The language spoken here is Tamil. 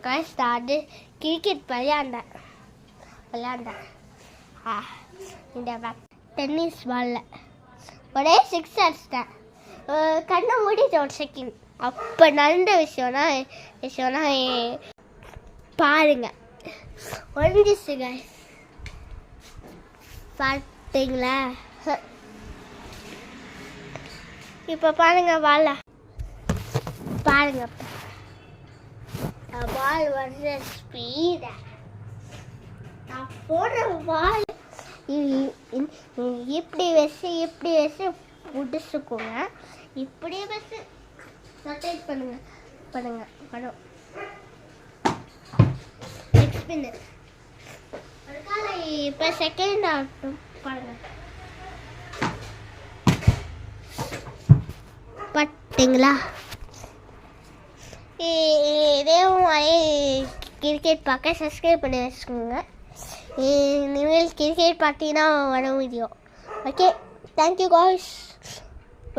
காய்ஸ் அது கிரிக்கெட் விளையாண்டேன் இந்த டென்னிஸ் பாலில் ஒரே 6 அடிச்சிட்டேன். கண்ணை மூடிட்டு ஒரு செகண்ட். அப்போ நடந்த விஷயம்னா பாருங்க ஒழிஞ்சிச்சு காய்ஸ். பார்த்தீங்களா? இப்போ பாருங்க பால் வர்ற ஸ்பீட நான் போடுற பால் இப்படி வச்சு பிடிச்சிக்கோங்க. இப்படியே வச்சு ரொட்டேட் பண்ணுங்க படம் எக்ஸ்பின்னர் அதுக்காக இப்போ செகண்ட் ஆகட்டும் பாருங்க. பார்த்தீங்களா? இதே மாதிரி கிரிக்கெட் பார்க்க சப்ஸ்கிரைப் பண்ணி வச்சுக்கோங்க. இனிமேல் கிரிக்கெட் பார்த்தீங்கன்னா வர வீடியோ. Okay, thank you guys.